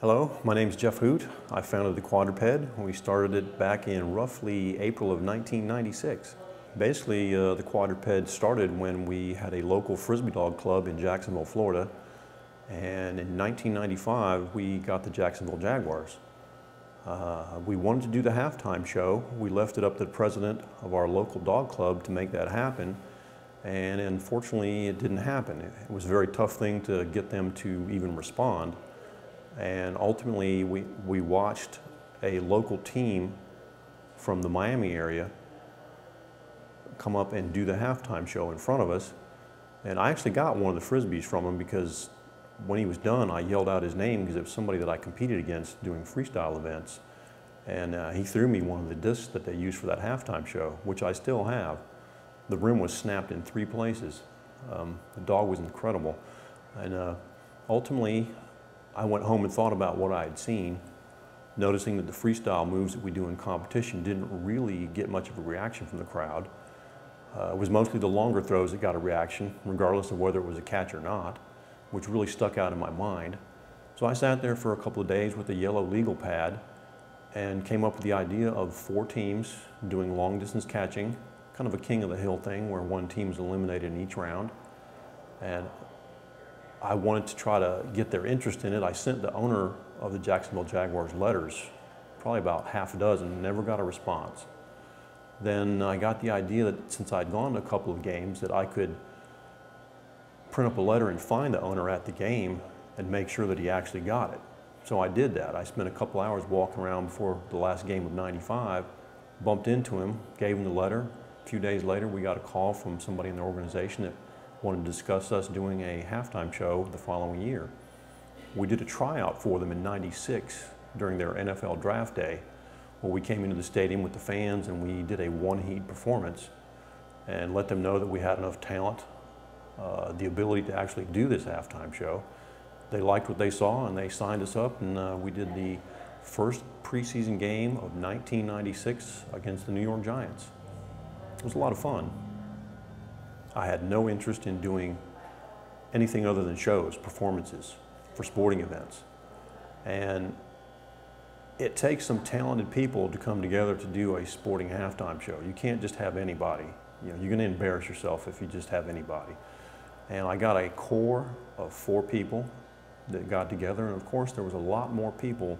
Hello, my name is Jeff Hoot. I founded the Quadruped. We started it back in roughly April of 1996. Basically, the Quadruped started when we had a local Frisbee dog club in Jacksonville, Florida. And in 1995, we got the Jacksonville Jaguars. We wanted to do the halftime show. We left it up to the president of our local dog club to make that happen. And unfortunately, it didn't happen. It was a very tough thing to get them to even respond. And ultimately, we watched a local team from the Miami area come up and do the halftime show in front of us. And I actually got one of the Frisbees from him because when he was done, I yelled out his name because it was somebody that I competed against doing freestyle events. And he threw me one of the discs that they used for that halftime show, which I still have. The rim was snapped in 3 places. The dog was incredible. And ultimately, I went home and thought about what I had seen, noticing that the freestyle moves that we do in competition didn't really get much of a reaction from the crowd. It was mostly the longer throws that got a reaction, regardless of whether it was a catch or not, which really stuck out in my mind. So I sat there for a couple of days with a yellow legal pad and came up with the idea of 4 teams doing long distance catching, kind of a king of the hill thing where one team is eliminated in each round. And I wanted to try to get their interest in it. I sent the owner of the Jacksonville Jaguars letters, probably about half a dozen, never got a response. Then I got the idea that since I'd gone to a couple of games that I could print up a letter and find the owner at the game and make sure that he actually got it. So I did that. I spent a couple hours walking around before the last game of '95, bumped into him, gave him the letter. A few days later, we got a call from somebody in the organization that wanted to discuss us doing a halftime show the following year. We did a tryout for them in '96 during their NFL draft day, where we came into the stadium with the fans and we did a one-heat performance and let them know that we had enough talent, the ability to actually do this halftime show. They liked what they saw and they signed us up, and we did the first preseason game of 1996 against the New York Giants. It was a lot of fun. I had no interest in doing anything other than shows, performances for sporting events. And it takes some talented people to come together to do a sporting halftime show. You can't just have anybody. You're going to embarrass yourself if you just have anybody. And I got a core of 4 people that got together, and of course there was a lot more people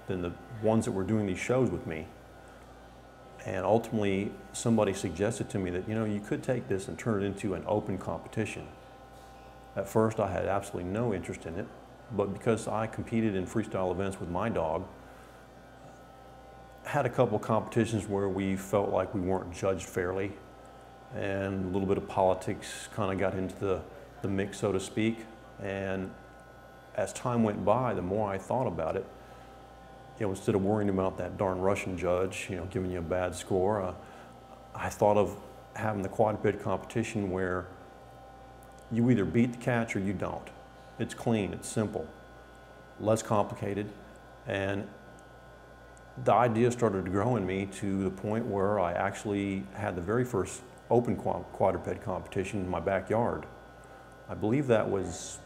than the ones that were doing these shows with me. And ultimately, somebody suggested to me that, you could take this and turn it into an open competition. At first, I had absolutely no interest in it, but because I competed in freestyle events with my dog, had a couple of competitions where we felt like we weren't judged fairly, and a little bit of politics kind of got into the mix, so to speak. And as time went by, the more I thought about it, instead of worrying about that darn Russian judge, giving you a bad score, I thought of having the quadruped competition where you either beat the catch or you don't. It's clean, it's simple, less complicated, and the idea started to grow in me to the point where I actually had the very first open quadruped competition in my backyard. I believe that was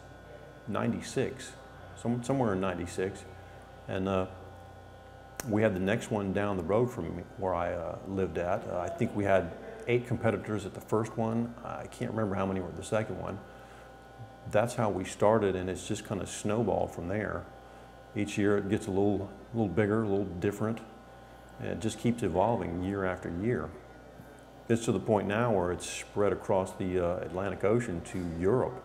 '96, somewhere in '96, and we had the next one down the road from where I lived at. I think we had 8 competitors at the first one. I can't remember how many were at the second one. That's how we started, and it's just kind of snowballed from there. Each year it gets a little bigger, a little different, and it just keeps evolving year after year. It's to the point now where it's spread across the Atlantic Ocean to Europe,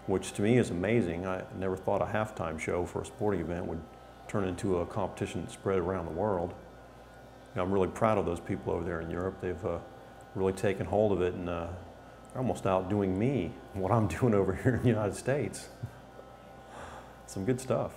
which to me is amazing. I never thought a halftime show for a sporting event would turn into a competition that spread around the world. I'm really proud of those people over there in Europe. They've really taken hold of it, and they're almost outdoing me, what I'm doing over here in the United States. Some good stuff.